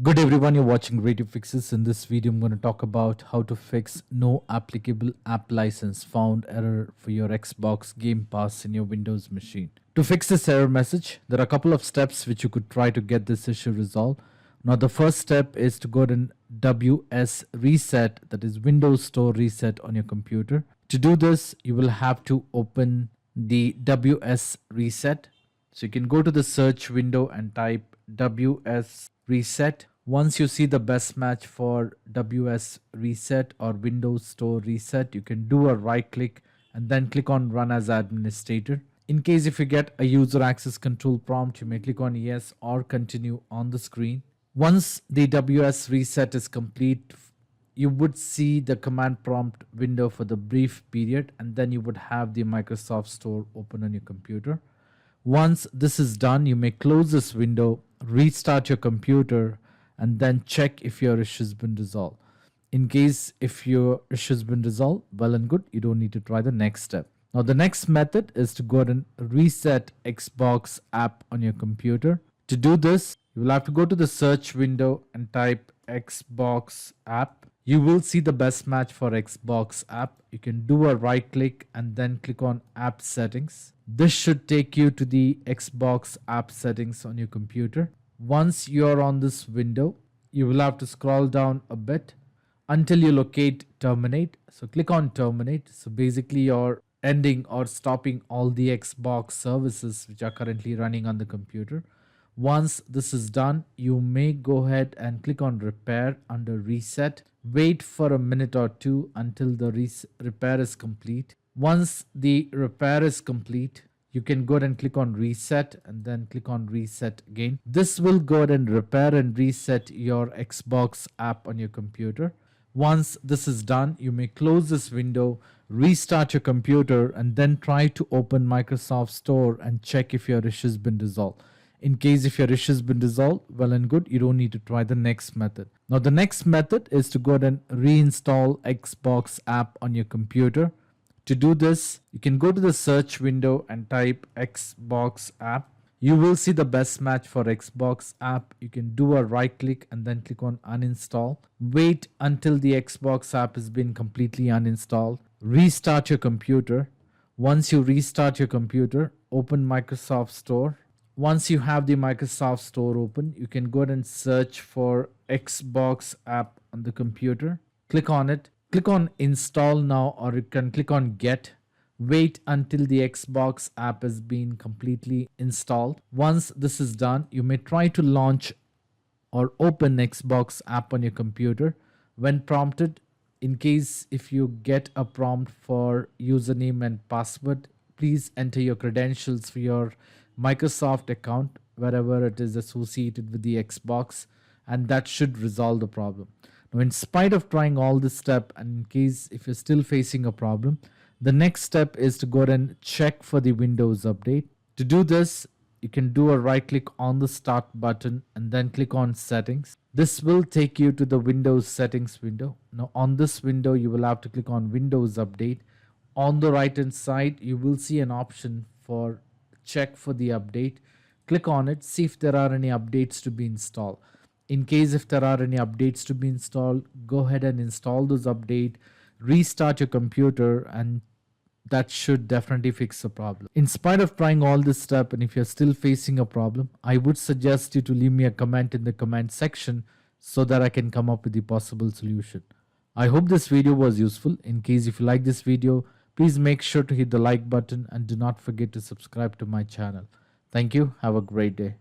Good everyone, you're watching Radio Fixes. In this video, I'm going to talk about how to fix no applicable app license found error for your Xbox Game Pass in your Windows machine. To fix this error message, there are a couple of steps which you could try to get this issue resolved. Now, the first step is to go to WSReset, that is Windows Store Reset on your computer. To do this, you will have to open the WSReset. So you can go to the search window and type WSReset. Once you see the best match for WSReset or Windows Store Reset, you can do a right click and then click on Run as Administrator. In case if you get a user access control prompt, you may click on Yes or Continue on the screen. Once the WSReset is complete, you would see the command prompt window for the brief period, and then you would have the Microsoft Store open on your computer. Once this is done, you may close this window, restart your computer, and then check if your issue has been resolved. In case if your issue has been resolved, well and good, you don't need to try the next step. Now the next method is to go ahead and reset Xbox app on your computer. To do this, you will have to go to the search window and type Xbox app. You will see the best match for Xbox app. You can do a right click and then click on app settings. This should take you to the Xbox app settings on your computer. Once you're on this window, you will have to scroll down a bit until you locate terminate. So click on terminate. So basically you're ending or stopping all the Xbox services which are currently running on the computer. Once this is done, you may go ahead and click on repair under reset. Wait for a minute or two until the repair is complete. Once the repair is complete, you can go ahead and click on reset and then click on reset again. This will go ahead and repair and reset your Xbox app on your computer. Once this is done, you may close this window, restart your computer, and then try to open Microsoft Store and check if your issue has been resolved. In case if your issue has been resolved, well and good, you don't need to try the next method. Now the next method is to go ahead and reinstall Xbox app on your computer. To do this, you can go to the search window and type Xbox app. You will see the best match for Xbox app. You can do a right click and then click on uninstall. Wait until the Xbox app has been completely uninstalled. Restart your computer. Once you restart your computer, open Microsoft Store. Once you have the Microsoft Store open, you can go ahead and search for Xbox app on the computer. Click on it. Click on install now, or you can click on get. Wait until the Xbox app has been completely installed. Once this is done, you may try to launch or open Xbox app on your computer. When prompted, in case if you get a prompt for username and password, please enter your credentials for your Microsoft account wherever it is associated with the Xbox, and that should resolve the problem. Now, in spite of trying all this step, and in case if you're still facing a problem, the next step is to go ahead and check for the Windows update. To do this, you can do a right click on the start button and then click on settings. This will take you to the Windows settings window. Now on this window, you will have to click on Windows update. On the right hand side, you will see an option for check for the update. Click on it, see if there are any updates to be installed. In case if there are any updates to be installed, go ahead and install those updates, restart your computer, and that should definitely fix the problem. In spite of trying all this step, and if you're still facing a problem, I would suggest you to leave me a comment in the comment section so that I can come up with the possible solution. I hope this video was useful. In case if you like this video, please make sure to hit the like button and do not forget to subscribe to my channel. Thank you. Have a great day.